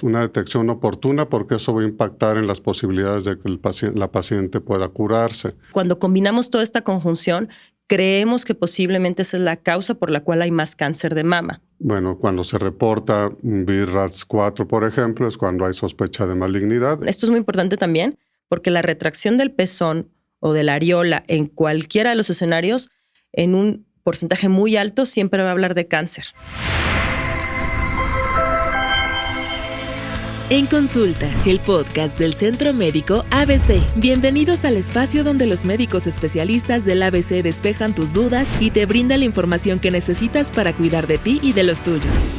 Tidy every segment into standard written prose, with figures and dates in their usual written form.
Una detección oportuna porque eso va a impactar en las posibilidades de que la paciente pueda curarse. Cuando combinamos toda esta conjunción, creemos que posiblemente esa es la causa por la cual hay más cáncer de mama. Bueno, cuando se reporta BRAF4, por ejemplo, es cuando hay sospecha de malignidad. Esto es muy importante también porque la retracción del pezón o de la areola en cualquiera de los escenarios, en un porcentaje muy alto, siempre va a hablar de cáncer. En Consulta, el podcast del Centro Médico ABC. Bienvenidos al espacio donde los médicos especialistas del ABC despejan tus dudas y te brindan la información que necesitas para cuidar de ti y de los tuyos.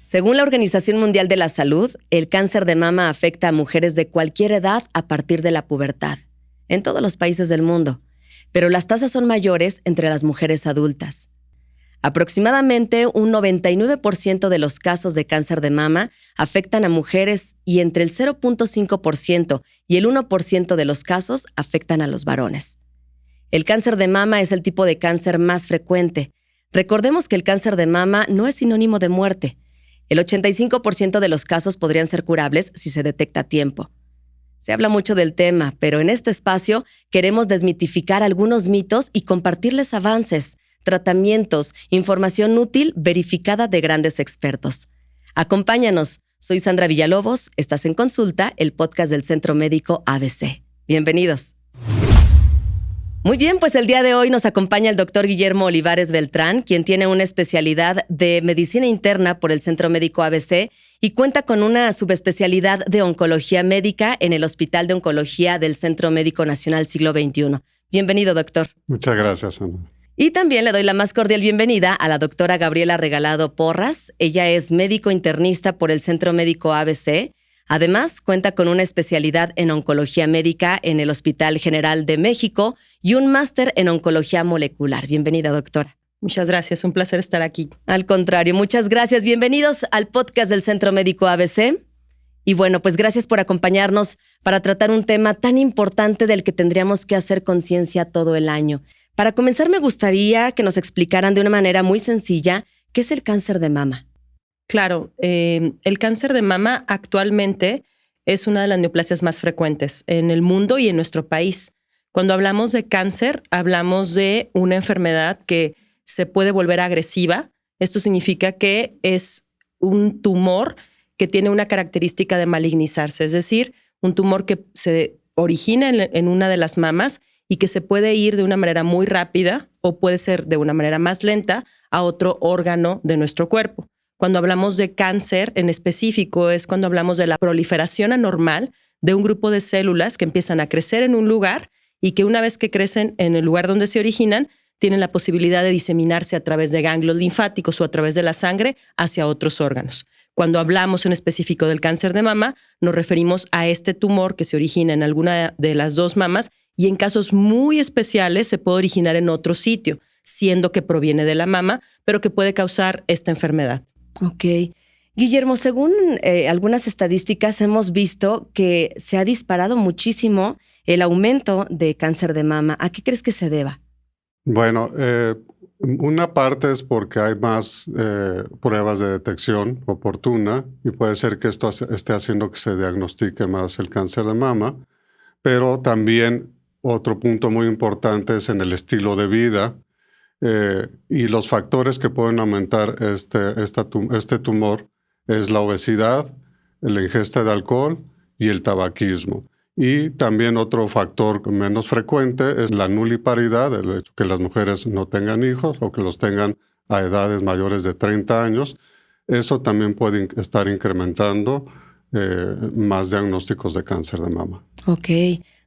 Según la Organización Mundial de la Salud, el cáncer de mama afecta a mujeres de cualquier edad a partir de la pubertad, en todos los países del mundo, pero las tasas son mayores entre las mujeres adultas. Aproximadamente un 99% de los casos de cáncer de mama afectan a mujeres y entre el 0.5% y el 1% de los casos afectan a los varones. El cáncer de mama es el tipo de cáncer más frecuente. Recordemos que el cáncer de mama no es sinónimo de muerte. El 85% de los casos podrían ser curables si se detecta a tiempo. Se habla mucho del tema, pero en este espacio queremos desmitificar algunos mitos y compartirles avances, tratamientos, información útil verificada de grandes expertos. Acompáñanos, soy Sandra Villalobos, estás en Consulta, el podcast del Centro Médico ABC. Bienvenidos. Muy bien, pues el día de hoy nos acompaña el doctor Guillermo Olivares Beltrán, quien tiene una especialidad de medicina interna por el Centro Médico ABC y cuenta con una subespecialidad de oncología médica en el Hospital de Oncología del Centro Médico Nacional Siglo XXI. Bienvenido, doctor. Muchas gracias, Sandra. Y también le doy la más cordial bienvenida a la doctora Gabriela Regalado Porras. Ella es médico internista por el Centro Médico ABC. Además, cuenta con una especialidad en oncología médica en el Hospital General de México y un máster en oncología molecular. Bienvenida, doctora. Muchas gracias, un placer estar aquí. Al contrario, muchas gracias. Bienvenidos al podcast del Centro Médico ABC. Y bueno, pues gracias por acompañarnos para tratar un tema tan importante del que tendríamos que hacer conciencia todo el año. Para comenzar, me gustaría que nos explicaran de una manera muy sencilla qué es el cáncer de mama. Claro, el cáncer de mama actualmente es una de las neoplasias más frecuentes en el mundo y en nuestro país. Cuando hablamos de cáncer, hablamos de una enfermedad que se puede volver agresiva. Esto significa que es un tumor que tiene una característica de malignizarse, es decir, un tumor que se origina en una de las mamas y que se puede ir de una manera muy rápida o puede ser de una manera más lenta a otro órgano de nuestro cuerpo. Cuando hablamos de cáncer en específico es cuando hablamos de la proliferación anormal de un grupo de células que empiezan a crecer en un lugar y que una vez que crecen en el lugar donde se originan, tienen la posibilidad de diseminarse a través de ganglios linfáticos o a través de la sangre hacia otros órganos. Cuando hablamos en específico del cáncer de mama, nos referimos a este tumor que se origina en alguna de las dos mamas y en casos muy especiales se puede originar en otro sitio, siendo que proviene de la mama, pero que puede causar esta enfermedad. Ok. Guillermo, según algunas estadísticas, hemos visto que se ha disparado muchísimo el aumento de cáncer de mama. ¿A qué crees que se deba? Bueno, una parte es porque hay más pruebas de detección oportuna y puede ser que esto esté haciendo que se diagnostique más el cáncer de mama, pero también otro punto muy importante es en el estilo de vida y los factores que pueden aumentar este tumor es la obesidad, la ingesta de alcohol y el tabaquismo. Y también otro factor menos frecuente es la nuliparidad, el hecho que las mujeres no tengan hijos o que los tengan a edades mayores de 30 años. Eso también puede estar incrementando más diagnósticos de cáncer de mama. Ok.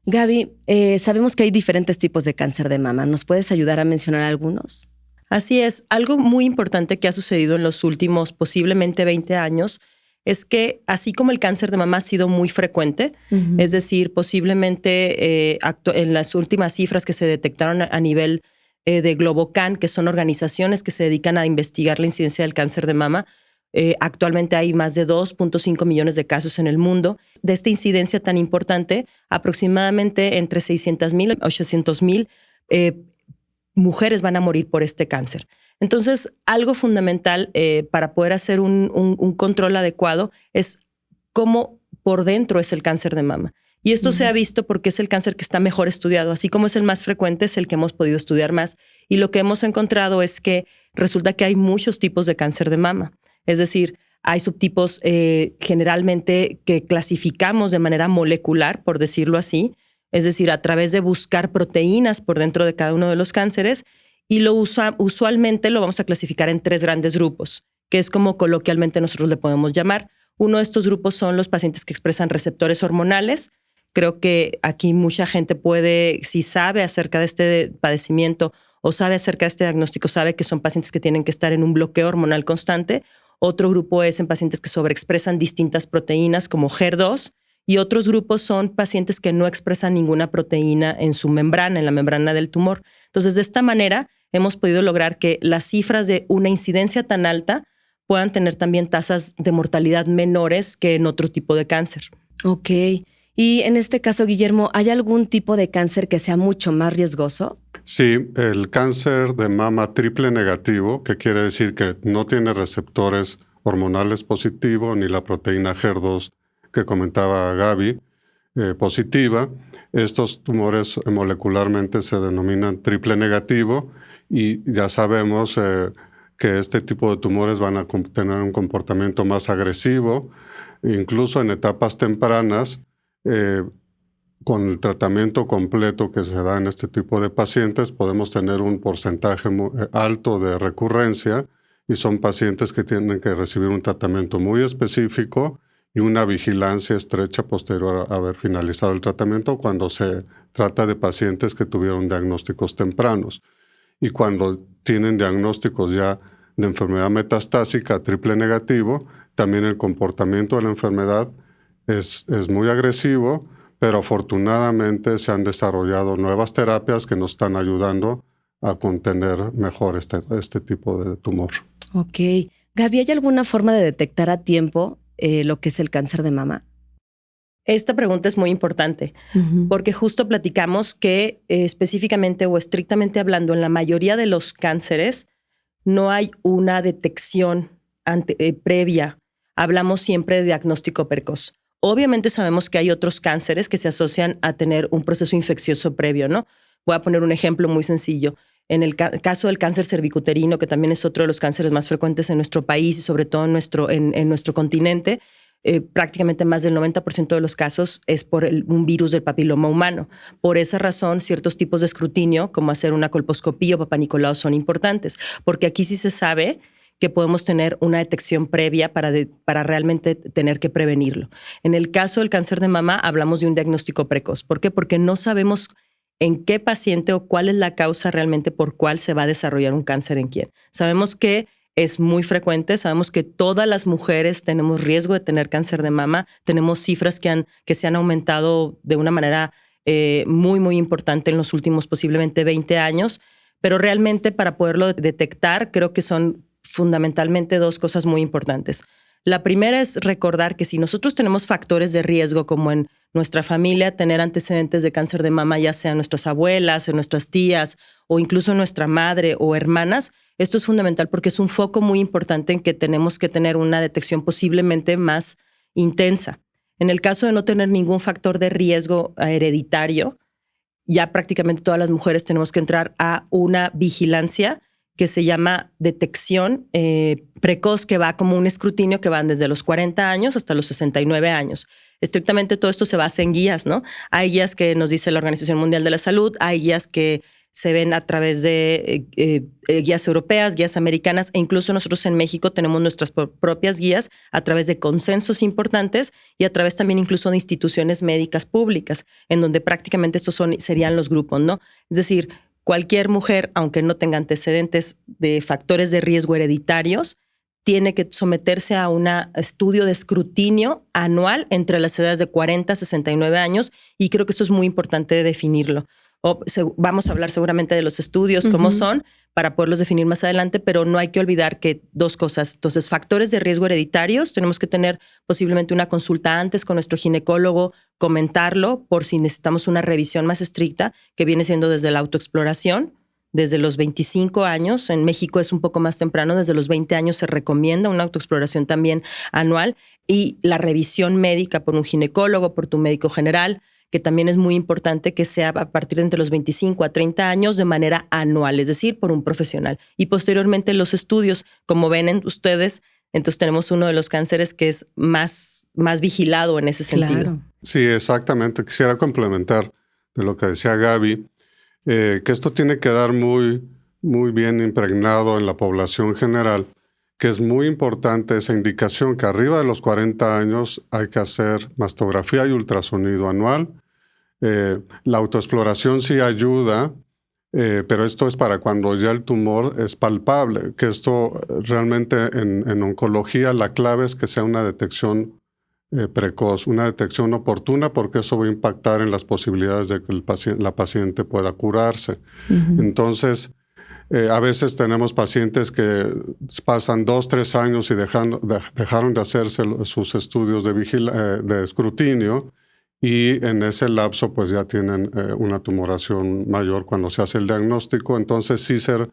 Gaby, sabemos que hay diferentes tipos de cáncer de mama. ¿Nos puedes ayudar a mencionar algunos? Así es. Algo muy importante que ha sucedido en los últimos posiblemente 20 años es que así como el cáncer de mama ha sido muy frecuente, es decir, posiblemente en las últimas cifras que se detectaron a nivel de Globocan, que son organizaciones que se dedican a investigar la incidencia del cáncer de mama, actualmente hay más de 2.5 millones de casos en el mundo. De esta incidencia tan importante, aproximadamente entre 600,000 y 800,000 mujeres van a morir por este cáncer. Entonces, algo fundamental para poder hacer un control adecuado es cómo por dentro es el cáncer de mama. Y esto se ha visto porque es el cáncer que está mejor estudiado. Así como es el más frecuente, es el que hemos podido estudiar más. Y lo que hemos encontrado es que resulta que hay muchos tipos de cáncer de mama. Es decir, hay subtipos generalmente que clasificamos de manera molecular, por decirlo así. Es decir, a través de buscar proteínas por dentro de cada uno de los cánceres. Y usualmente lo vamos a clasificar en 3 grandes grupos, que es como coloquialmente nosotros le podemos llamar. Uno de estos grupos son los pacientes que expresan receptores hormonales. Creo que aquí mucha gente puede, si sabe acerca de este padecimiento o sabe acerca de este diagnóstico, sabe que son pacientes que tienen que estar en un bloqueo hormonal constante. Otro grupo es en pacientes que sobreexpresan distintas proteínas como HER2 y otros grupos son pacientes que no expresan ninguna proteína en su membrana, en la membrana del tumor. Entonces, de esta manera hemos podido lograr que las cifras de una incidencia tan alta puedan tener también tasas de mortalidad menores que en otro tipo de cáncer. Ok. Y en este caso, Guillermo, ¿hay algún tipo de cáncer que sea mucho más riesgoso? Sí, el cáncer de mama triple negativo, que quiere decir que no tiene receptores hormonales positivos ni la proteína HER2 que comentaba Gaby positiva. Estos tumores molecularmente se denominan triple negativo y ya sabemos que este tipo de tumores van a tener un comportamiento más agresivo, incluso en etapas tempranas. Con el tratamiento completo que se da en este tipo de pacientes, podemos tener un porcentaje muy alto de recurrencia y son pacientes que tienen que recibir un tratamiento muy específico y una vigilancia estrecha posterior a haber finalizado el tratamiento cuando se trata de pacientes que tuvieron diagnósticos tempranos. Y cuando tienen diagnósticos ya de enfermedad metastásica triple negativo, también el comportamiento de la enfermedad es muy agresivo, pero afortunadamente se han desarrollado nuevas terapias que nos están ayudando a contener mejor este tipo de tumor. Ok. Gaby, ¿hay alguna forma de detectar a tiempo lo que es el cáncer de mama? Esta pregunta es muy importante porque justo platicamos que específicamente o estrictamente hablando, en la mayoría de los cánceres no hay una detección previa. Hablamos siempre de diagnóstico precoz. Obviamente sabemos que hay otros cánceres que se asocian a tener un proceso infeccioso previo, ¿no? Voy a poner un ejemplo muy sencillo. En el caso del cáncer cervicuterino, que también es otro de los cánceres más frecuentes en nuestro país y sobre todo en nuestro continente, prácticamente más del 90% de los casos es por un virus del papiloma humano. Por esa razón, ciertos tipos de escrutinio, como hacer una colposcopía o papanicolau, son importantes, porque aquí sí se sabe que podemos tener una detección previa para realmente tener que prevenirlo. En el caso del cáncer de mama, hablamos de un diagnóstico precoz. ¿Por qué? Porque no sabemos en qué paciente o cuál es la causa realmente por cuál se va a desarrollar un cáncer en quién. Sabemos que es muy frecuente, sabemos que todas las mujeres tenemos riesgo de tener cáncer de mama, tenemos cifras que se han aumentado de una manera muy, muy importante en los últimos posiblemente 20 años, pero realmente para poderlo detectar creo que son fundamentalmente 2 cosas muy importantes. La primera es recordar que si nosotros tenemos factores de riesgo, como en nuestra familia, tener antecedentes de cáncer de mama, ya sean nuestras abuelas, nuestras tías o incluso nuestra madre o hermanas, esto es fundamental porque es un foco muy importante en que tenemos que tener una detección posiblemente más intensa. En el caso de no tener ningún factor de riesgo hereditario, ya prácticamente todas las mujeres tenemos que entrar a una vigilancia que se llama detección precoz, que va como un escrutinio que van desde los 40 años hasta los 69 años. Estrictamente todo esto se basa en guías, ¿no? Hay guías que nos dice la Organización Mundial de la Salud, hay guías que se ven a través de guías europeas, guías americanas, e incluso nosotros en México tenemos nuestras propias guías a través de consensos importantes y a través también incluso de instituciones médicas públicas, en donde prácticamente estos serían los grupos, ¿no? Es decir, cualquier mujer, aunque no tenga antecedentes de factores de riesgo hereditarios, tiene que someterse a un estudio de escrutinio anual entre las edades de 40 a 69 años y creo que esto es muy importante definirlo. Vamos a hablar seguramente de los estudios, cómo son, para poderlos definir más adelante, pero no hay que olvidar que 2 cosas. Entonces, factores de riesgo hereditarios, tenemos que tener posiblemente una consulta antes con nuestro ginecólogo, comentarlo por si necesitamos una revisión más estricta, que viene siendo desde la autoexploración, desde los 25 años. En México es un poco más temprano, desde los 20 años se recomienda una autoexploración también anual y la revisión médica por un ginecólogo, por tu médico general, que también es muy importante que sea a partir de entre los 25 a 30 años de manera anual, es decir, por un profesional. Y posteriormente los estudios, como ven ustedes, entonces tenemos uno de los cánceres que es más vigilado en ese sentido. Claro. Sí, exactamente. Quisiera complementar de lo que decía Gaby, que esto tiene que quedar muy bien impregnado en la población general, que es muy importante esa indicación que arriba de los 40 años hay que hacer mastografía y ultrasonido anual. La autoexploración sí ayuda, pero esto es para cuando ya el tumor es palpable, que esto realmente en oncología la clave es que sea una detección precoz, una detección oportuna, porque eso va a impactar en las posibilidades de que la paciente pueda curarse. Entonces, a veces tenemos pacientes que pasan 2, 3 años y dejaron de hacerse sus estudios de escrutinio, y en ese lapso pues ya tienen una tumoración mayor cuando se hace el diagnóstico. Entonces sí ser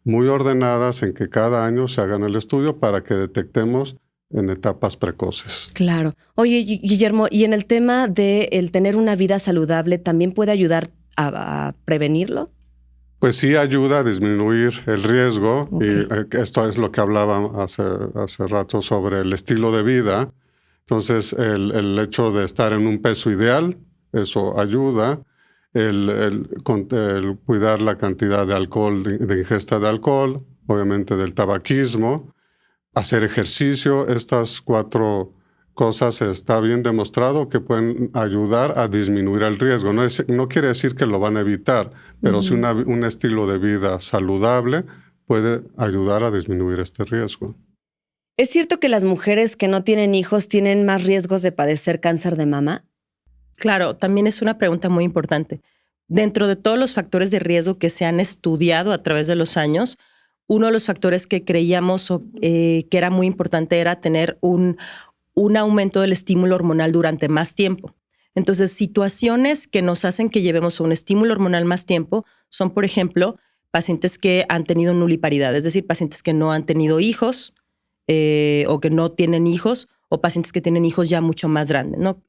muy ordenadas en que cada año se hagan el estudio para que detectemos en etapas precoces. Claro. Oye, Guillermo, y en el tema de el tener una vida saludable, ¿también puede ayudar a prevenirlo? Pues sí ayuda a disminuir el riesgo. Okay. Y esto es lo que hablaba hace rato sobre el estilo de vida. Entonces, el hecho de estar en un peso ideal, eso ayuda. El cuidar la cantidad de alcohol, de ingesta de alcohol, obviamente del tabaquismo, hacer ejercicio. Estas 4 cosas está bien demostrado que pueden ayudar a disminuir el riesgo. No quiere decir que lo van a evitar, pero sí un estilo de vida saludable puede ayudar a disminuir este riesgo. ¿Es cierto que las mujeres que no tienen hijos tienen más riesgos de padecer cáncer de mama? Claro, también es una pregunta muy importante. Dentro de todos los factores de riesgo que se han estudiado a través de los años, uno de los factores que creíamos que era muy importante era tener un aumento del estímulo hormonal durante más tiempo. Entonces, situaciones que nos hacen que llevemos un estímulo hormonal más tiempo son, por ejemplo, pacientes que han tenido nuliparidad, es decir, pacientes que no han tenido hijos o que no tienen hijos, o pacientes que tienen hijos ya mucho más grandes, ¿no?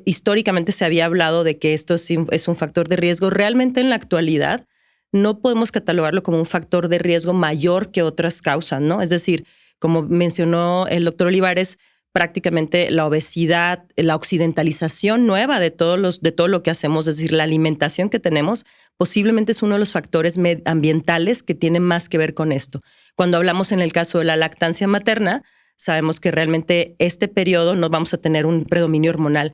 Históricamente se había hablado de que esto es un factor de riesgo. Realmente en la actualidad no podemos catalogarlo como un factor de riesgo mayor que otras causas, ¿no? Es decir, como mencionó el doctor Olivares, prácticamente la obesidad, la occidentalización nueva de todo lo que hacemos, es decir, la alimentación que tenemos, posiblemente es uno de los factores ambientales que tiene más que ver con esto. Cuando hablamos en el caso de la lactancia materna, sabemos que realmente este periodo no vamos a tener un predominio hormonal.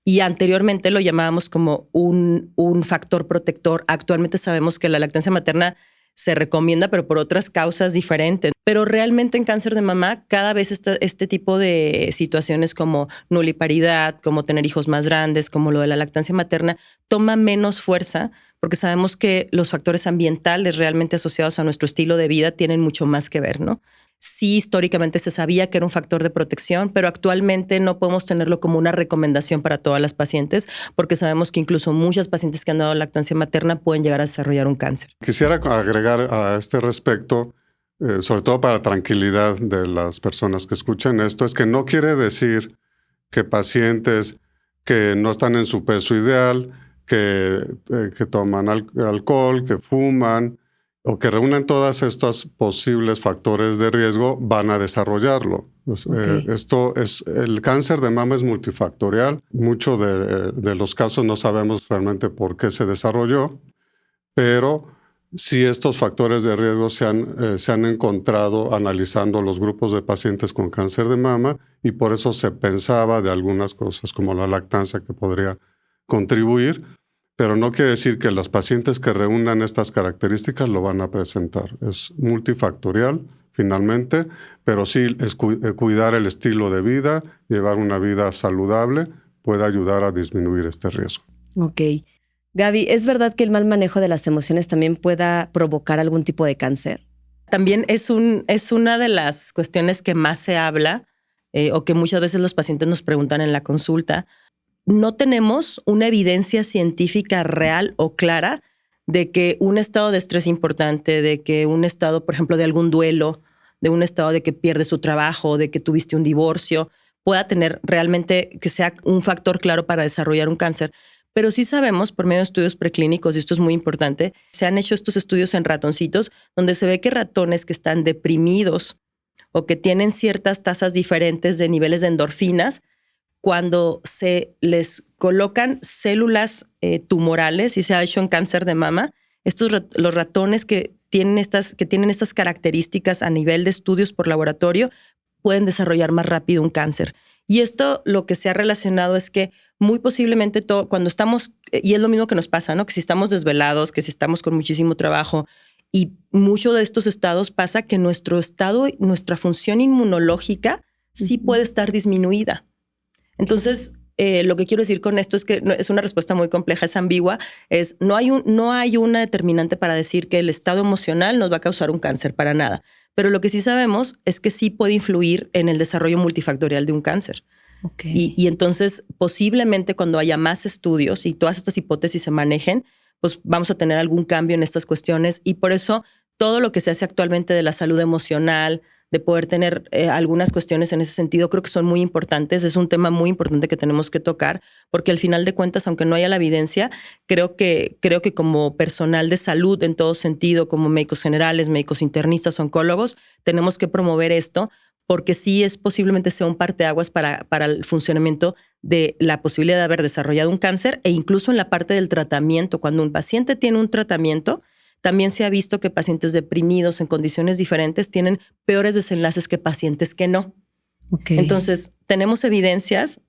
Y anteriormente lo llamábamos como un factor protector. Actualmente sabemos que la lactancia materna se recomienda, pero por otras causas diferentes. Pero realmente en cáncer de mama, cada vez este tipo de situaciones como nuliparidad, como tener hijos más grandes, como lo de la lactancia materna, toma menos fuerza porque sabemos que los factores ambientales realmente asociados a nuestro estilo de vida tienen mucho más que ver, ¿no? Sí, históricamente se sabía que era un factor de protección, pero actualmente no podemos tenerlo como una recomendación para todas las pacientes, porque sabemos que incluso muchas pacientes que han dado lactancia materna pueden llegar a desarrollar un cáncer. Quisiera agregar a este respecto, sobre todo para tranquilidad de las personas que escuchen esto, es que no quiere decir que pacientes que no están en su peso ideal, que toman alcohol, que fuman, o que reúnan todos estos posibles factores de riesgo, van a desarrollarlo. Okay. El cáncer de mama es multifactorial. Muchos de los casos no sabemos realmente por qué se desarrolló, pero sí estos factores de riesgo se han encontrado analizando los grupos de pacientes con cáncer de mama, y por eso se pensaba de algunas cosas como la lactancia que podría contribuir. Pero no quiere decir que las pacientes que reúnan estas características lo van a presentar. Es multifactorial, finalmente, pero sí es cuidar el estilo de vida, llevar una vida saludable, puede ayudar a disminuir este riesgo. Ok. Gaby, ¿es verdad que el mal manejo de las emociones también pueda provocar algún tipo de cáncer? También es una de las cuestiones que más se habla o que muchas veces los pacientes nos preguntan en la consulta. No tenemos una evidencia científica real o clara de que un estado de estrés importante, de que un estado, por ejemplo, de algún duelo, de un estado de que pierdes su trabajo, de que tuviste un divorcio, pueda tener realmente que sea un factor claro para desarrollar un cáncer. Pero sí sabemos, por medio de estudios preclínicos, y esto es muy importante, se han hecho estos estudios en ratoncitos donde se ve que ratones que están deprimidos o que tienen ciertas tasas diferentes de niveles de endorfinas, cuando se les colocan células tumorales, y se ha hecho en cáncer de mama, los ratones que tienen estas características a nivel de estudios por laboratorio pueden desarrollar más rápido un cáncer. Y esto lo que se ha relacionado es que muy posiblemente cuando estamos, y es lo mismo que nos pasa, ¿no? Que si estamos desvelados, que si estamos con muchísimo trabajo, y mucho de estos estados pasa que nuestra función inmunológica sí puede estar disminuida. Entonces, lo que quiero decir con esto es que es una respuesta muy compleja, es ambigua. No hay una determinante para decir que el estado emocional nos va a causar un cáncer, para nada. Pero lo que sí sabemos es que sí puede influir en el desarrollo multifactorial de un cáncer. Okay. Y entonces, posiblemente cuando haya más estudios y todas estas hipótesis se manejen, pues vamos a tener algún cambio en estas cuestiones. Y por eso todo lo que se hace actualmente de la salud emocional, de poder tener algunas cuestiones en ese sentido, creo que son muy importantes. Es un tema muy importante que tenemos que tocar, porque al final de cuentas, aunque no haya la evidencia, creo que como personal de salud en todo sentido, como médicos generales, médicos internistas, oncólogos, tenemos que promover esto, porque sí posiblemente sea un parteaguas para el funcionamiento de la posibilidad de haber desarrollado un cáncer, e incluso en la parte del tratamiento. Cuando un paciente tiene un tratamiento, también se ha visto que pacientes deprimidos en condiciones diferentes tienen peores desenlaces que pacientes que no. Okay. Entonces, tenemos evidencias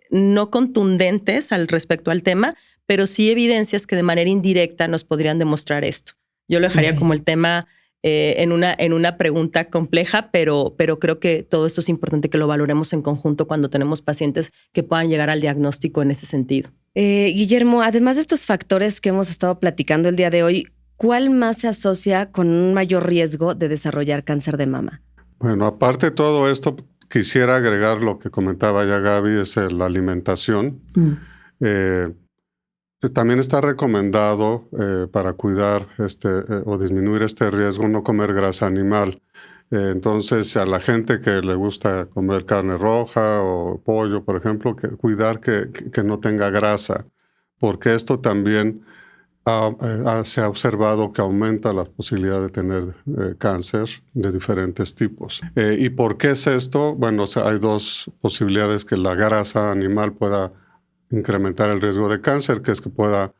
no contundentes al respecto al tema, pero sí evidencias que de manera indirecta nos podrían demostrar esto. Yo lo dejaría como el tema en una pregunta compleja, pero creo que todo esto es importante que lo valoremos en conjunto cuando tenemos pacientes que puedan llegar al diagnóstico en ese sentido. Guillermo, además de estos factores que hemos estado platicando el día de hoy, ¿cuál más se asocia con un mayor riesgo de desarrollar cáncer de mama? Bueno, aparte de todo esto, quisiera agregar lo que comentaba ya Gaby, es la alimentación. También está recomendado para cuidar o disminuir este riesgo no comer grasa animal. Entonces, a la gente que le gusta comer carne roja o pollo, por ejemplo, cuidar que no tenga grasa, porque esto también se ha observado que aumenta la posibilidad de tener cáncer de diferentes tipos. ¿Y por qué es esto? Bueno, hay dos posibilidades: que la grasa animal pueda incrementar el riesgo de cáncer, que es que pueda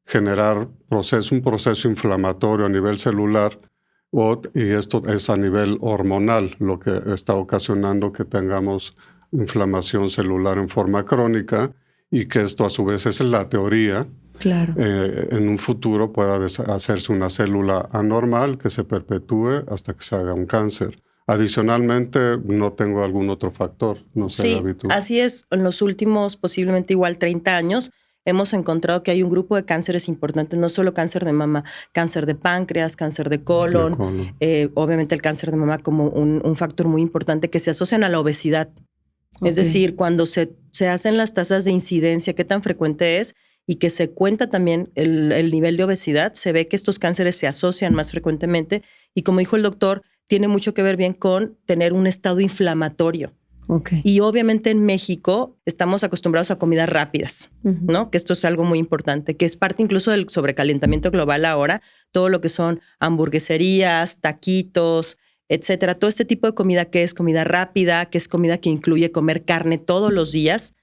generar un proceso inflamatorio a nivel celular, y esto es a nivel hormonal, lo que está ocasionando que tengamos inflamación celular en forma crónica, y que esto a su vez es la teoría. Claro. En un futuro pueda hacerse una célula anormal que se perpetúe hasta que se haga un cáncer. Adicionalmente, no tengo algún otro factor. No sé, sí, Gaby, tú. Así es. En los últimos, posiblemente igual 30 años, hemos encontrado que hay un grupo de cánceres importantes, no solo cáncer de mama, cáncer de páncreas, cáncer de colon. Obviamente el cáncer de mama como un factor muy importante que se asocian a la obesidad. Okay. Es decir, cuando se hacen las tasas de incidencia, qué tan frecuente es, y que se cuenta también el nivel de obesidad, se ve que estos cánceres se asocian más frecuentemente, y como dijo el doctor, tiene mucho que ver bien con tener un estado inflamatorio. Okay. Y obviamente en México estamos acostumbrados a comidas rápidas, ¿no? Que esto es algo muy importante, que es parte incluso del sobrecalentamiento global ahora, todo lo que son hamburgueserías, taquitos, etcétera. Todo este tipo de comida que es comida rápida, que es comida que incluye comer carne todos los días,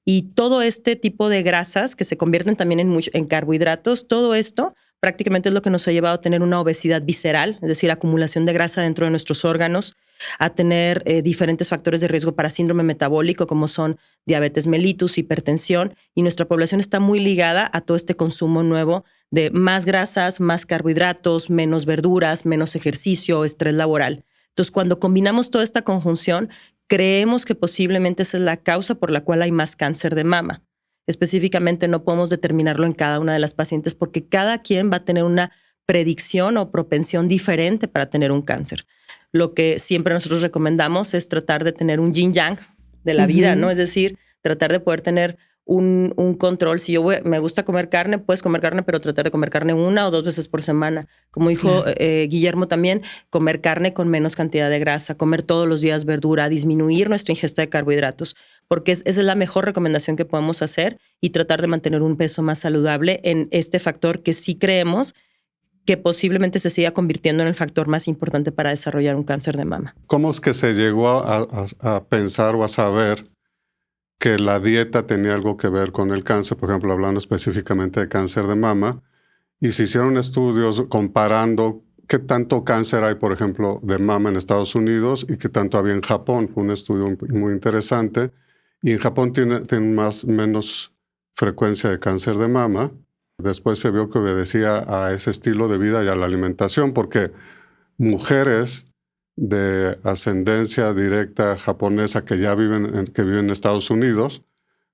y todo este tipo de grasas que se convierten también en carbohidratos, todo esto prácticamente es lo que nos ha llevado a tener una obesidad visceral, es decir, acumulación de grasa dentro de nuestros órganos, a tener diferentes factores de riesgo para síndrome metabólico, como son diabetes mellitus, hipertensión, y nuestra población está muy ligada a todo este consumo nuevo de más grasas, más carbohidratos, menos verduras, menos ejercicio, estrés laboral. Entonces, cuando combinamos toda esta conjunción, creemos que posiblemente esa es la causa por la cual hay más cáncer de mama. Específicamente no podemos determinarlo en cada una de las pacientes porque cada quien va a tener una predicción o propensión diferente para tener un cáncer. Lo que siempre nosotros recomendamos es tratar de tener un yin-yang de la vida, ¿no? Es decir, tratar de poder tener un control. Si me gusta comer carne, puedes comer carne, pero tratar de comer carne 1 o 2 veces por semana. Como dijo Guillermo también, comer carne con menos cantidad de grasa, comer todos los días verdura, disminuir nuestra ingesta de carbohidratos, porque esa es la mejor recomendación que podemos hacer y tratar de mantener un peso más saludable en este factor que sí creemos que posiblemente se siga convirtiendo en el factor más importante para desarrollar un cáncer de mama. ¿Cómo es que se llegó a pensar o a saber que la dieta tenía algo que ver con el cáncer? Por ejemplo, hablando específicamente de cáncer de mama, y se hicieron estudios comparando qué tanto cáncer hay, por ejemplo, de mama en Estados Unidos y qué tanto había en Japón. Fue un estudio muy interesante. Y en Japón tiene menos frecuencia de cáncer de mama. Después se vio que obedecía a ese estilo de vida y a la alimentación, porque mujeres de ascendencia directa japonesa que ya viven en Estados Unidos,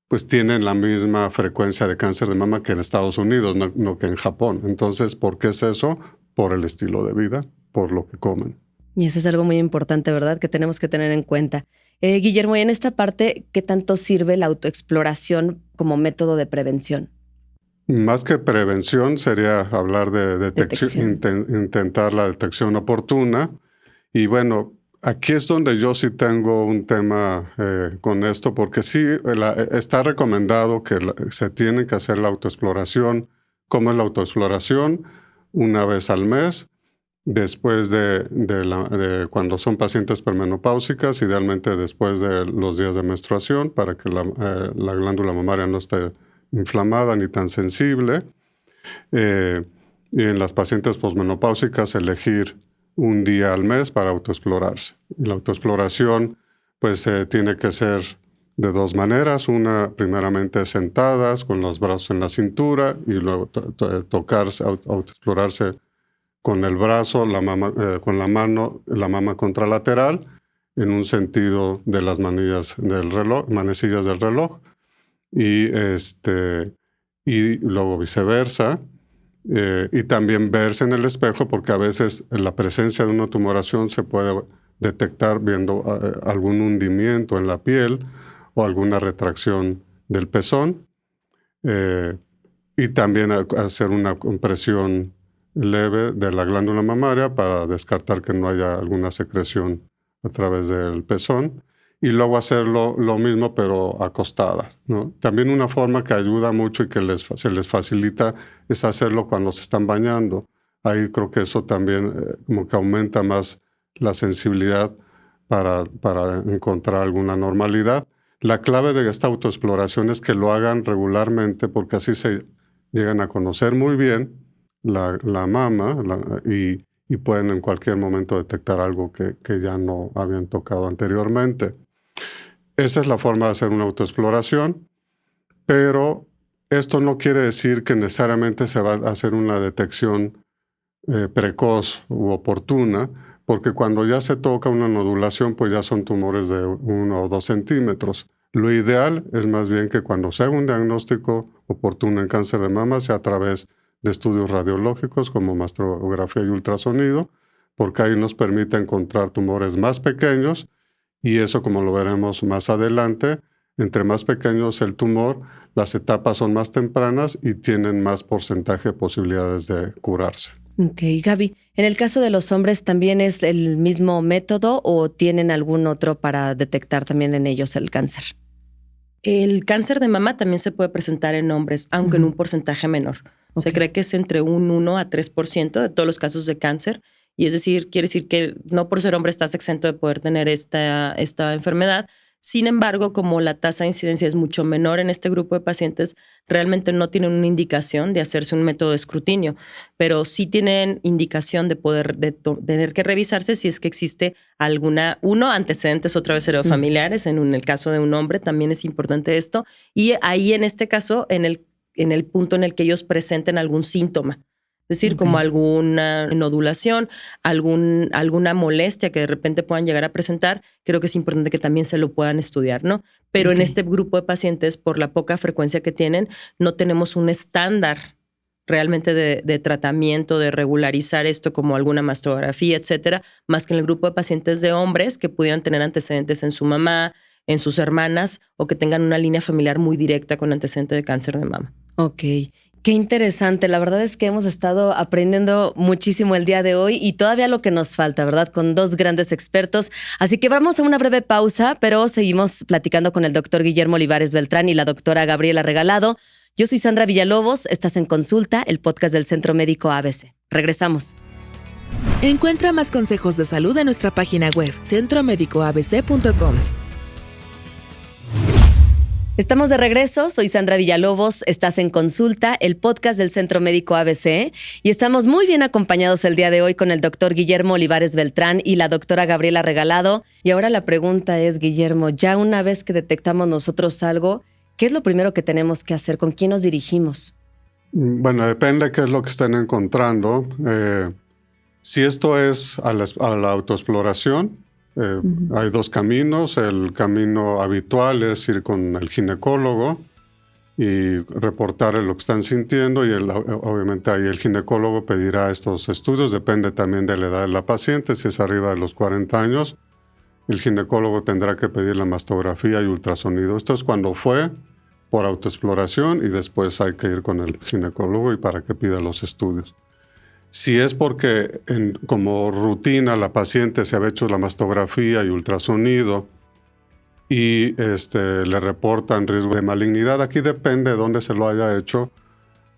pues tienen la misma frecuencia de cáncer de mama que en Estados Unidos, no que en Japón. Entonces, ¿por qué es eso? Por el estilo de vida, por lo que comen. Y eso es algo muy importante, ¿verdad? Que tenemos que tener en cuenta. Guillermo, y en esta parte, ¿qué tanto sirve la autoexploración como método de prevención? Más que prevención, sería hablar de detección. Intentar la detección oportuna. Y bueno, aquí es donde yo sí tengo un tema con esto, porque sí está recomendado que se tiene que hacer la autoexploración. ¿Cómo es la autoexploración? Una vez al mes, después de cuando son pacientes permenopáusicas, idealmente después de los días de menstruación, para que la glándula mamaria no esté inflamada ni tan sensible. Y en las pacientes posmenopáusicas, elegir un día al mes para autoexplorarse. Y la autoexploración pues tiene que ser de dos maneras. Una, primeramente sentadas con los brazos en la cintura, y luego tocarse, autoexplorarse con el brazo, con la mano, la mama contralateral, en un sentido de las manecillas del reloj, y luego viceversa. Y también verse en el espejo, porque a veces la presencia de una tumoración se puede detectar viendo algún hundimiento en la piel o alguna retracción del pezón. Y también hacer una compresión leve de la glándula mamaria para descartar que no haya alguna secreción a través del pezón. Y luego hacerlo lo mismo, pero acostadas, ¿no? También una forma que ayuda mucho y que se les facilita es hacerlo cuando se están bañando. Ahí creo que eso también como que aumenta más la sensibilidad para encontrar alguna normalidad. La clave de esta autoexploración es que lo hagan regularmente, porque así se llegan a conocer muy bien la mama y pueden en cualquier momento detectar algo que ya no habían tocado anteriormente. Esa es la forma de hacer una autoexploración, pero esto no quiere decir que necesariamente se va a hacer una detección precoz u oportuna, porque cuando ya se toca una nodulación, pues ya son tumores de 1 o 2 centímetros. Lo ideal es más bien que cuando se haga un diagnóstico oportuno en cáncer de mama sea a través de estudios radiológicos como mastografía y ultrasonido, porque ahí nos permite encontrar tumores más pequeños. Y eso, como lo veremos más adelante, entre más pequeño es el tumor, las etapas son más tempranas y tienen más porcentaje de posibilidades de curarse. Ok, Gaby, ¿en el caso de los hombres también es el mismo método o tienen algún otro para detectar también en ellos el cáncer? El cáncer de mama también se puede presentar en hombres, aunque en un porcentaje menor. Se cree que es entre un 1 a 3% de todos los casos de cáncer. Y es decir, quiere decir que no por ser hombre estás exento de poder tener esta enfermedad. Sin embargo, como la tasa de incidencia es mucho menor en este grupo de pacientes, realmente no tienen una indicación de hacerse un método de escrutinio, pero sí tienen indicación de poder tener que revisarse si es que existe antecedentes otra vez heredofamiliares. En el caso de un hombre también es importante esto. Y ahí en este caso, en el punto en el que ellos presenten algún síntoma. Es decir, como alguna nodulación, alguna molestia que de repente puedan llegar a presentar, creo que es importante que también se lo puedan estudiar, ¿no? Pero en este grupo de pacientes, por la poca frecuencia que tienen, no tenemos un estándar realmente de tratamiento, de regularizar esto como alguna mastografía, etcétera, más que en el grupo de pacientes de hombres que pudieran tener antecedentes en su mamá, en sus hermanas o que tengan una línea familiar muy directa con antecedente de cáncer de mama. Ok, qué interesante. La verdad es que hemos estado aprendiendo muchísimo el día de hoy y todavía lo que nos falta, ¿verdad? Con dos grandes expertos. Así que vamos a una breve pausa, pero seguimos platicando con el doctor Guillermo Olivares Beltrán y la doctora Gabriela Regalado. Yo soy Sandra Villalobos, estás en Consulta, el podcast del Centro Médico ABC. Regresamos. Encuentra más consejos de salud en nuestra página web, centromédicoabc.com. Estamos de regreso, soy Sandra Villalobos, estás en Consulta, el podcast del Centro Médico ABC, y estamos muy bien acompañados el día de hoy con el doctor Guillermo Olivares Beltrán y la doctora Gabriela Regalado. Y ahora la pregunta es, Guillermo, ya una vez que detectamos nosotros algo, ¿qué es lo primero que tenemos que hacer? ¿Con quién nos dirigimos? Bueno, depende de qué es lo que estén encontrando. Si esto es a la autoexploración, hay dos caminos. El camino habitual es ir con el ginecólogo y reportar lo que están sintiendo y obviamente ahí el ginecólogo pedirá estos estudios. Depende también de la edad de la paciente. Si es arriba de los 40 años, el ginecólogo tendrá que pedir la mastografía y ultrasonido. Esto es cuando fue por autoexploración y después hay que ir con el ginecólogo y para que pida los estudios. Si es porque como rutina la paciente se había hecho la mastografía y ultrasonido y le reportan riesgo de malignidad, aquí depende de dónde se lo haya hecho,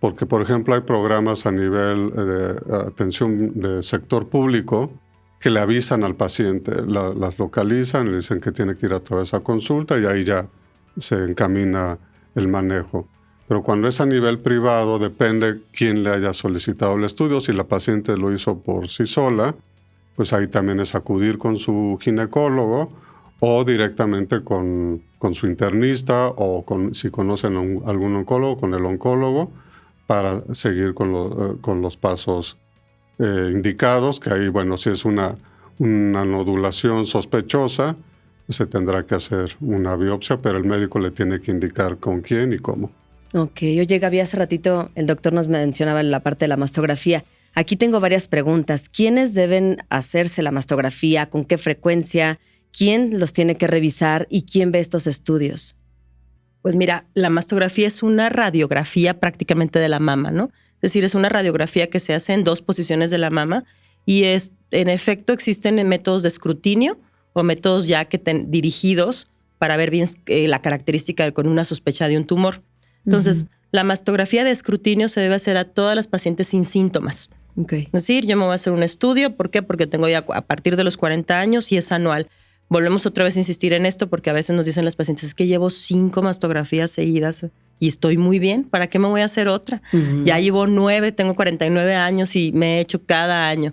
porque por ejemplo hay programas a nivel de atención del sector público que le avisan al paciente, las localizan, le dicen que tiene que ir a través de esa consulta y ahí ya se encamina el manejo. Pero cuando es a nivel privado, depende quién le haya solicitado el estudio. Si la paciente lo hizo por sí sola, pues ahí también es acudir con su ginecólogo o directamente con su internista o si conocen algún oncólogo, con el oncólogo, para seguir con los pasos indicados, que ahí, bueno, si es una nodulación sospechosa, pues se tendrá que hacer una biopsia, pero el médico le tiene que indicar con quién y cómo. Ok, oye Gaby, hace ratito el doctor nos mencionaba la parte de la mastografía. Aquí tengo varias preguntas. ¿Quiénes deben hacerse la mastografía? ¿Con qué frecuencia? ¿Quién los tiene que revisar? ¿Y quién ve estos estudios? Pues mira, la mastografía es una radiografía prácticamente de la mama, ¿no? Es decir, es una radiografía que se hace en dos posiciones de la mama y en efecto existen métodos de escrutinio o métodos ya dirigidos para ver bien la característica con una sospecha de un tumor. Entonces, la mastografía de escrutinio se debe hacer a todas las pacientes sin síntomas. Okay. Es decir, yo me voy a hacer un estudio. ¿Por qué? Porque tengo ya a partir de los 40 años y es anual. Volvemos otra vez a insistir en esto porque a veces nos dicen las pacientes, es que llevo 5 mastografías seguidas y estoy muy bien. ¿Para qué me voy a hacer otra? Ya llevo 9, tengo 49 años y me he hecho cada año.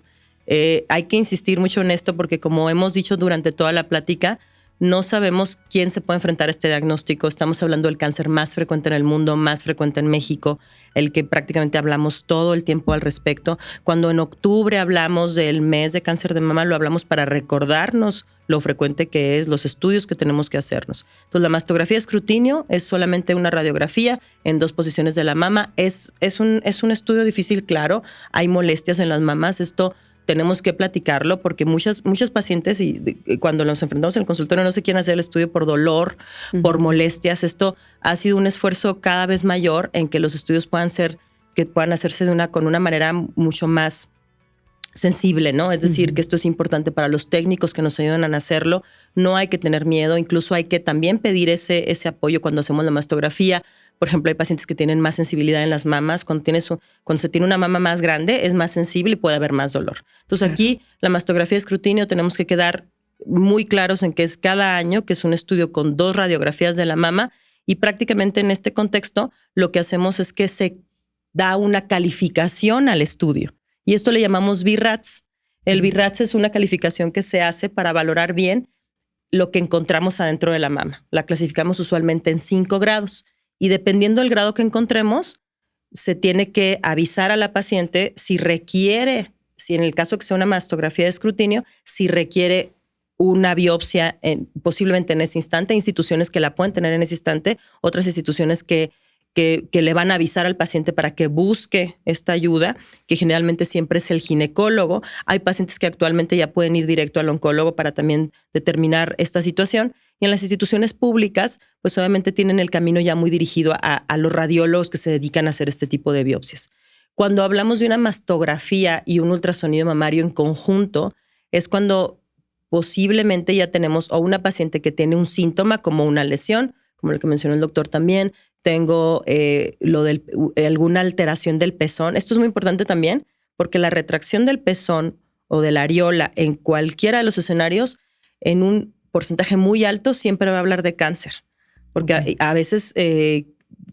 Hay que insistir mucho en esto porque como hemos dicho durante toda la plática, no sabemos quién se puede enfrentar a este diagnóstico. Estamos hablando del cáncer más frecuente en el mundo, más frecuente en México, el que prácticamente hablamos todo el tiempo al respecto. Cuando en octubre hablamos del mes de cáncer de mama, lo hablamos para recordarnos lo frecuente que es, los estudios que tenemos que hacernos. Entonces, la mastografía de escrutinio es solamente una radiografía en dos posiciones de la mama. Es un estudio difícil, claro. Hay molestias en las mamas. Esto tenemos que platicarlo porque muchas pacientes y cuando nos enfrentamos en el consultorio no se quieren hacer el estudio por dolor, por molestias. Esto ha sido un esfuerzo cada vez mayor en que los estudios puedan hacerse con una manera mucho más sensible, ¿no? Es decir, que esto es importante para los técnicos que nos ayudan a hacerlo. No hay que tener miedo, incluso hay que también pedir ese apoyo cuando hacemos la mastografía. Por ejemplo, hay pacientes que tienen más sensibilidad en las mamas. Cuando se tiene una mama más grande, es más sensible y puede haber más dolor. Entonces, aquí, la mastografía de escrutinio, tenemos que quedar muy claros en que es cada año, que es un estudio con 2 radiografías de la mama. Y prácticamente en este contexto, lo que hacemos es que se da una calificación al estudio. Y esto le llamamos BI-RADS. El BI-RADS es una calificación que se hace para valorar bien lo que encontramos adentro de la mama. La clasificamos usualmente en 5 grados. Y dependiendo del grado que encontremos, se tiene que avisar a la paciente si en el caso que sea una mastografía de escrutinio, si requiere una biopsia posiblemente en ese instante, instituciones que la pueden tener en ese instante, otras instituciones que que le van a avisar al paciente para que busque esta ayuda, que generalmente siempre es el ginecólogo. Hay pacientes que actualmente ya pueden ir directo al oncólogo para también determinar esta situación. Y en las instituciones públicas, pues obviamente tienen el camino ya muy dirigido a los radiólogos que se dedican a hacer este tipo de biopsias. Cuando hablamos de una mastografía y un ultrasonido mamario en conjunto, es cuando posiblemente ya tenemos o una paciente que tiene un síntoma como una lesión, como lo que mencionó el doctor también, tengo alguna alteración del pezón. Esto es muy importante también porque la retracción del pezón o de la areola en cualquiera de los escenarios, en un porcentaje muy alto, siempre va a hablar de cáncer. Porque a veces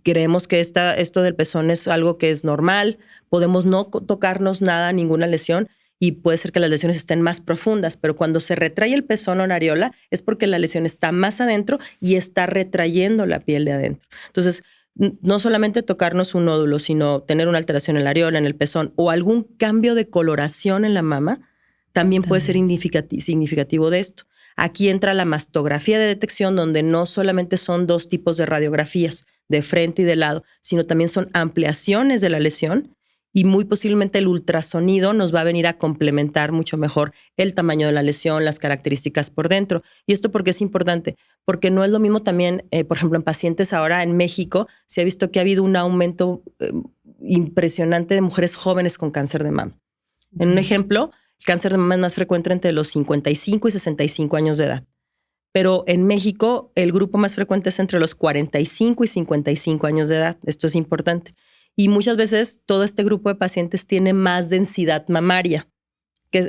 creemos que esto del pezón es algo que es normal, podemos no tocarnos nada, ninguna lesión, y puede ser que las lesiones estén más profundas, pero cuando se retrae el pezón o la areola es porque la lesión está más adentro y está retrayendo la piel de adentro. Entonces, no solamente tocarnos un nódulo, sino tener una alteración en la areola, en el pezón o algún cambio de coloración en la mama, también puede ser significativo de esto. Aquí entra la mastografía de detección, donde no solamente son 2 tipos de radiografías, de frente y de lado, sino también son ampliaciones de la lesión. Y muy posiblemente el ultrasonido nos va a venir a complementar mucho mejor el tamaño de la lesión, las características por dentro. ¿Y esto por qué es importante? Porque no es lo mismo también, por ejemplo, en pacientes ahora en México, se ha visto que ha habido un aumento impresionante de mujeres jóvenes con cáncer de mama. En un ejemplo, el cáncer de mama es más frecuente entre los 55 y 65 años de edad. Pero en México, el grupo más frecuente es entre los 45 y 55 años de edad. Esto es importante. Y muchas veces todo este grupo de pacientes tiene más densidad mamaria.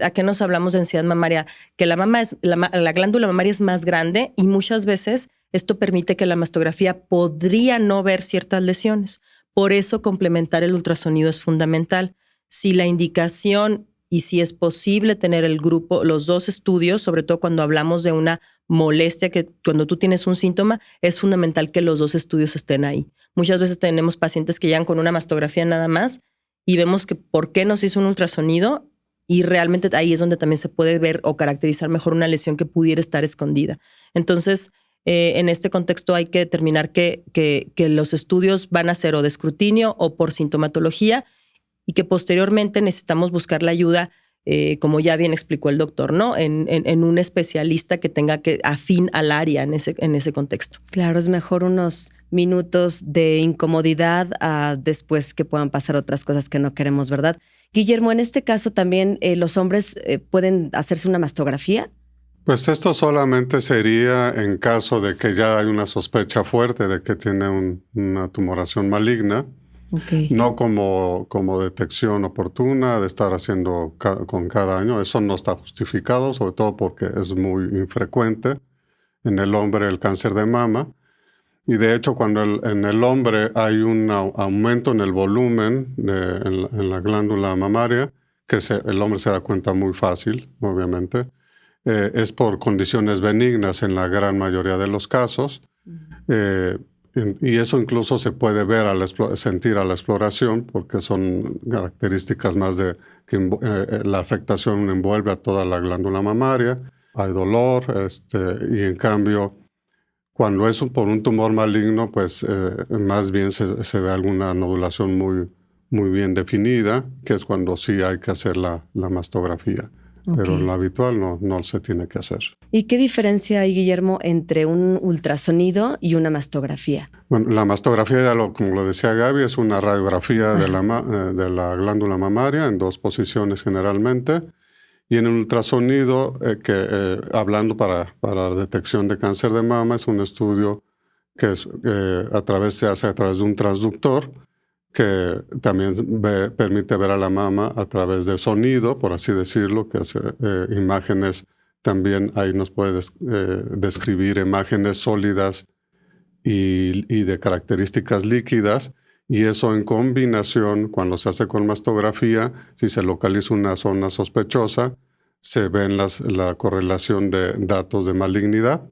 ¿A qué nos hablamos de densidad mamaria? Que la glándula mamaria es más grande y muchas veces esto permite que la mastografía podría no ver ciertas lesiones. Por eso complementar el ultrasonido es fundamental. Si la indicación y si es posible tener los 2 estudios, sobre todo cuando hablamos de una molestia, que cuando tú tienes un síntoma, es fundamental que los 2 estudios estén ahí. Muchas veces tenemos pacientes que llegan con una mastografía nada más y vemos que por qué no se hizo un ultrasonido y realmente ahí es donde también se puede ver o caracterizar mejor una lesión que pudiera estar escondida. Entonces, en este contexto hay que determinar que los estudios van a ser o de escrutinio o por sintomatología y que posteriormente necesitamos buscar la ayuda, como ya bien explicó el doctor, ¿no? En un especialista que tenga afín al área en ese contexto. Claro, es mejor unos minutos de incomodidad a después que puedan pasar otras cosas que no queremos, ¿verdad? Guillermo, en este caso también los hombres pueden hacerse una mastografía. Pues esto solamente sería en caso de que ya hay una sospecha fuerte de que tiene una tumoración maligna. Okay. No como detección oportuna de estar haciendo con cada año. Eso no está justificado, sobre todo porque es muy infrecuente en el hombre el cáncer de mama. Y de hecho, cuando en el hombre hay un aumento en el volumen en la glándula mamaria, que el hombre se da cuenta muy fácil, obviamente, es por condiciones benignas en la gran mayoría de los casos. Y eso incluso se puede ver sentir a la exploración, porque son características más de que la afectación envuelve a toda la glándula mamaria. Hay dolor, y en cambio, cuando es por un tumor maligno, pues más bien se ve alguna nodulación muy, muy bien definida, que es cuando sí hay que hacer la mastografía. Okay. Pero lo habitual no se tiene que hacer. ¿Y qué diferencia hay, Guillermo, entre un ultrasonido y una mastografía? Bueno, la mastografía, como lo decía Gaby, es una radiografía de la glándula mamaria en 2 posiciones generalmente. Y en el ultrasonido, hablando para detección de cáncer de mama, es un estudio que se hace a través de un transductor, que también permite ver a la mama a través de sonido, por así decirlo, que hace imágenes. También ahí nos puede describir imágenes sólidas y de características líquidas. Y eso en combinación, cuando se hace con mastografía, si se localiza una zona sospechosa, se ven la correlación de datos de malignidad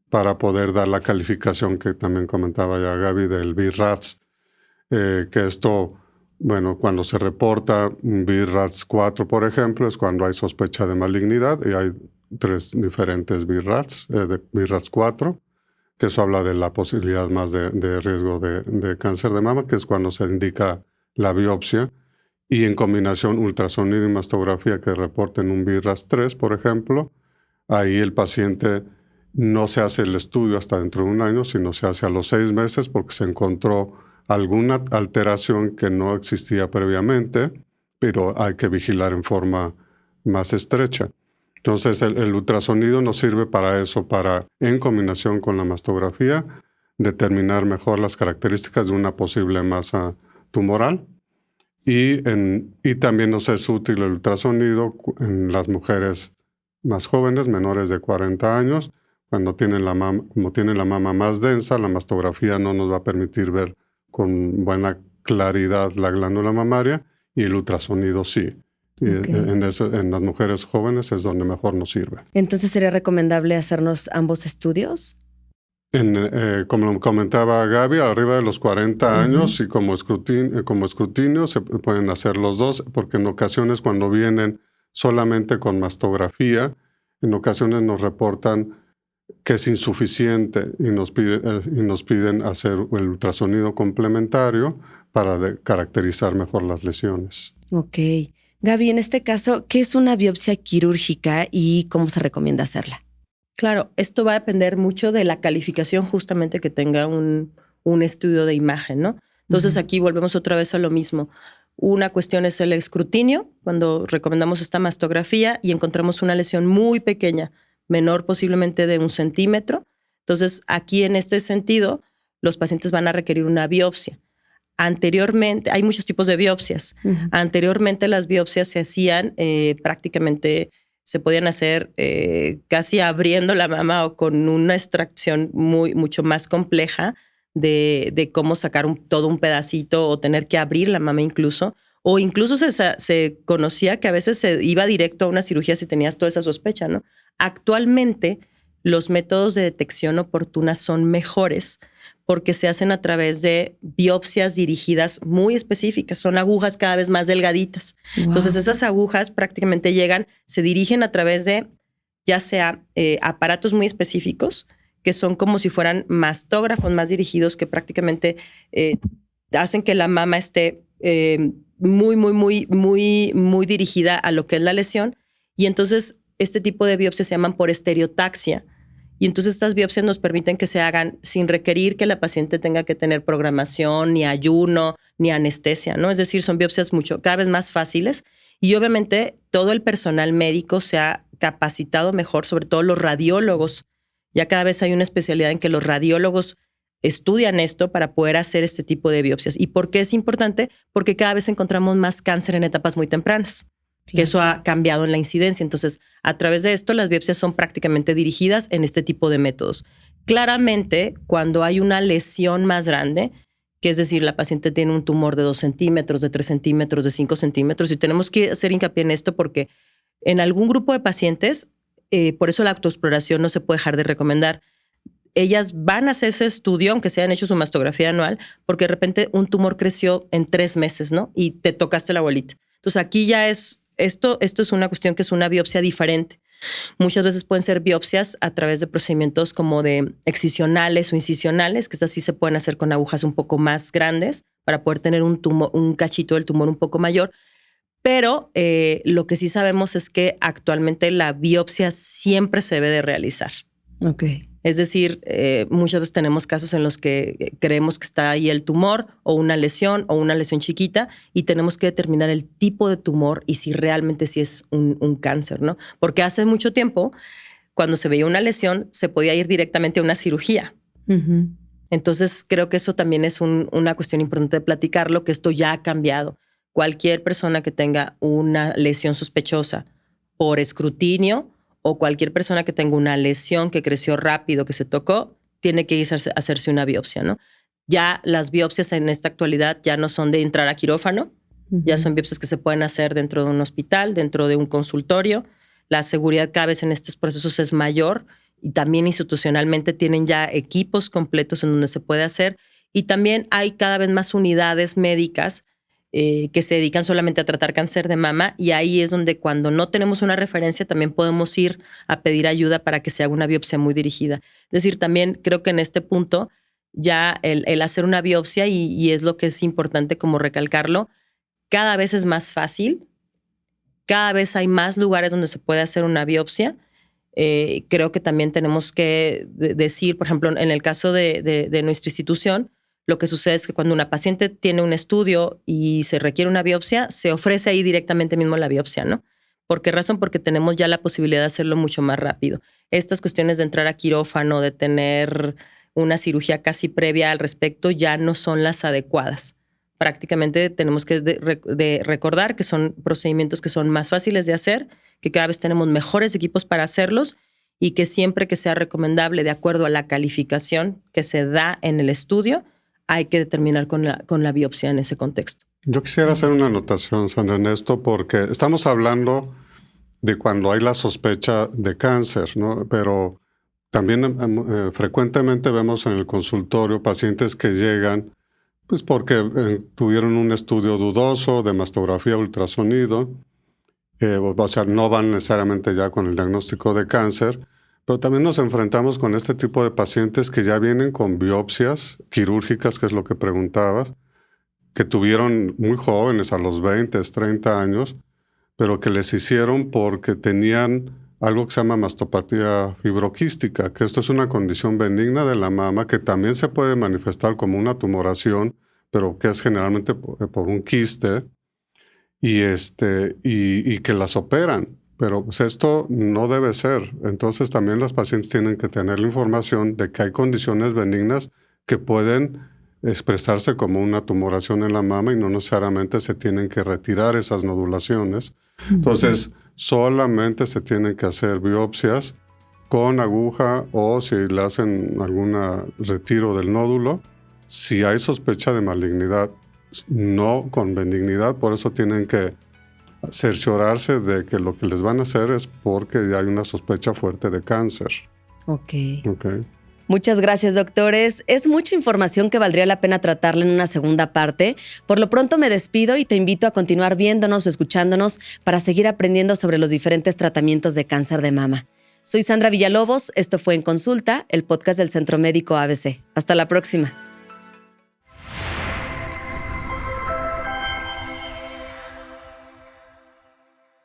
para poder dar la calificación que también comentaba ya Gaby del BI-RADS. Que esto, bueno, cuando se reporta un BI-RADS 4, por ejemplo, es cuando hay sospecha de malignidad y hay 3 diferentes BI-RADS, de BI-RADS 4, que eso habla de la posibilidad más de riesgo de cáncer de mama, que es cuando se indica la biopsia, y en combinación ultrasonido y mastografía que reporten un BRAF3, por ejemplo, ahí el paciente no se hace el estudio hasta dentro de un año, sino se hace a los 6 meses porque se encontró alguna alteración que no existía previamente, pero hay que vigilar en forma más estrecha. Entonces, el ultrasonido nos sirve para eso, para, en combinación con la mastografía, determinar mejor las características de una posible masa tumoral. Y también nos es útil el ultrasonido en las mujeres más jóvenes, menores de 40 años, cuando como tienen la mama más densa, la mastografía no nos va a permitir ver con buena claridad la glándula mamaria, y el ultrasonido sí. Okay. En las mujeres jóvenes es donde mejor nos sirve. Entonces, ¿sería recomendable hacernos ambos estudios? Como comentaba Gaby, arriba de los 40 años y como escrutinio se pueden hacer los dos, porque en ocasiones cuando vienen solamente con mastografía, en ocasiones nos reportan que es insuficiente y nos piden hacer el ultrasonido complementario para caracterizar mejor las lesiones. Ok. Gaby, en este caso, ¿qué es una biopsia quirúrgica y cómo se recomienda hacerla? Claro, esto va a depender mucho de la calificación justamente que tenga un estudio de imagen, ¿no? Entonces aquí volvemos otra vez a lo mismo. Una cuestión es el escrutinio, cuando recomendamos esta mastografía y encontramos una lesión muy pequeña, menor posiblemente de 1 centímetro. Entonces aquí en este sentido, los pacientes van a requerir una biopsia. Anteriormente, hay muchos tipos de biopsias. Anteriormente las biopsias se hacían prácticamente, se podían hacer casi abriendo la mama o con una extracción mucho más compleja de cómo sacar todo un pedacito o tener que abrir la mama incluso. O incluso se conocía que a veces se iba directo a una cirugía si tenías toda esa sospecha, ¿no? Actualmente los métodos de detección oportuna son mejores porque se hacen a través de biopsias dirigidas muy específicas. Son agujas cada vez más delgaditas. Wow. Entonces esas agujas prácticamente se dirigen a través de ya sea aparatos muy específicos que son como si fueran mastógrafos más dirigidos que prácticamente hacen que la mama esté muy dirigida a lo que es la lesión. Y entonces este tipo de biopsias se llaman por estereotaxia. Y entonces estas biopsias nos permiten que se hagan sin requerir que la paciente tenga que tener programación, ni ayuno, ni anestesia, ¿no? Es decir, son biopsias cada vez más fáciles. Y obviamente todo el personal médico se ha capacitado mejor, sobre todo los radiólogos. Ya cada vez hay una especialidad en que los radiólogos estudian esto para poder hacer este tipo de biopsias. ¿Y por qué es importante? Porque cada vez encontramos más cáncer en etapas muy tempranas. Que eso ha cambiado en la incidencia. Entonces, a través de esto, las biopsias son prácticamente dirigidas en este tipo de métodos. Claramente, cuando hay una lesión más grande, que es decir, la paciente tiene un tumor de 2 centímetros, de 3 centímetros, de 5 centímetros, y tenemos que hacer hincapié en esto porque en algún grupo de pacientes, por eso la autoexploración no se puede dejar de recomendar. Ellas van a hacer ese estudio, aunque se hayan hecho su mastografía anual, porque de repente un tumor creció en 3 meses, ¿no? Y te tocaste la bolita. Entonces, aquí ya esto es una cuestión que es una biopsia diferente. Muchas veces pueden ser biopsias a través de procedimientos como de excisionales o incisionales, que estas sí se pueden hacer con agujas un poco más grandes para poder tener un cachito del tumor un poco mayor. Pero lo que sí sabemos es que actualmente la biopsia siempre se debe de realizar. Okay. Es decir, muchas veces tenemos casos en los que creemos que está ahí el tumor o una lesión chiquita y tenemos que determinar el tipo de tumor y si realmente sí es un cáncer, ¿no? Porque hace mucho tiempo, cuando se veía una lesión, se podía ir directamente a una cirugía. Entonces, creo que eso también es una cuestión importante de platicarlo, que esto ya ha cambiado. Cualquier persona que tenga una lesión sospechosa por escrutinio o cualquier persona que tenga una lesión que creció rápido, que se tocó, tiene que irse a hacerse una biopsia, ¿no? Ya las biopsias en esta actualidad ya no son de entrar a quirófano, ya son biopsias que se pueden hacer dentro de un hospital, dentro de un consultorio. La seguridad cada vez en estos procesos es mayor y también institucionalmente tienen ya equipos completos en donde se puede hacer. Y también hay cada vez más unidades médicas que se dedican solamente a tratar cáncer de mama, y ahí es donde cuando no tenemos una referencia también podemos ir a pedir ayuda para que se haga una biopsia muy dirigida. Es decir, también creo que en este punto ya el hacer una biopsia, y es lo que es importante como recalcarlo, cada vez es más fácil, cada vez hay más lugares donde se puede hacer una biopsia. Creo que también tenemos que decir, por ejemplo, en el caso de nuestra institución, lo que sucede es que cuando una paciente tiene un estudio y se requiere una biopsia, se ofrece ahí directamente mismo la biopsia, ¿no? ¿Por qué razón? Porque tenemos ya la posibilidad de hacerlo mucho más rápido. Estas cuestiones de entrar a quirófano, de tener una cirugía casi previa al respecto, ya no son las adecuadas. Prácticamente tenemos que recordar que son procedimientos que son más fáciles de hacer, que cada vez tenemos mejores equipos para hacerlos, y que siempre que sea recomendable, de acuerdo a la calificación que se da en el estudio, hay que determinar con la biopsia en ese contexto. Yo quisiera hacer una anotación, Sandra, en esto, porque estamos hablando de cuando hay la sospecha de cáncer, ¿no? Pero también frecuentemente vemos en el consultorio pacientes que llegan pues porque tuvieron un estudio dudoso de mastografía, ultrasonido, o sea, no van necesariamente ya con el diagnóstico de cáncer, pero también nos enfrentamos con este tipo de pacientes que ya vienen con biopsias quirúrgicas, que es lo que preguntabas, que tuvieron muy jóvenes, a los 20, 30 años, pero que les hicieron porque tenían algo que se llama mastopatía fibroquística, que esto es una condición benigna de la mama que también se puede manifestar como una tumoración, pero que es generalmente por un quiste, y que las operan. Pero pues esto no debe ser. Entonces también las pacientes tienen que tener la información de que hay condiciones benignas que pueden expresarse como una tumoración en la mama y no necesariamente se tienen que retirar esas nodulaciones. Entonces solamente se tienen que hacer biopsias con aguja, o si le hacen algún retiro del nódulo, si hay sospecha de malignidad, no con benignidad. Por eso tienen que cerciorarse de que lo que les van a hacer es porque ya hay una sospecha fuerte de cáncer. Ok. Okay. Muchas gracias, doctores. Es mucha información que valdría la pena tratarla en una segunda parte. Por lo pronto me despido y te invito a continuar viéndonos o escuchándonos para seguir aprendiendo sobre los diferentes tratamientos de cáncer de mama. Soy Sandra Villalobos, esto fue En Consulta, el podcast del Centro Médico ABC. Hasta la próxima.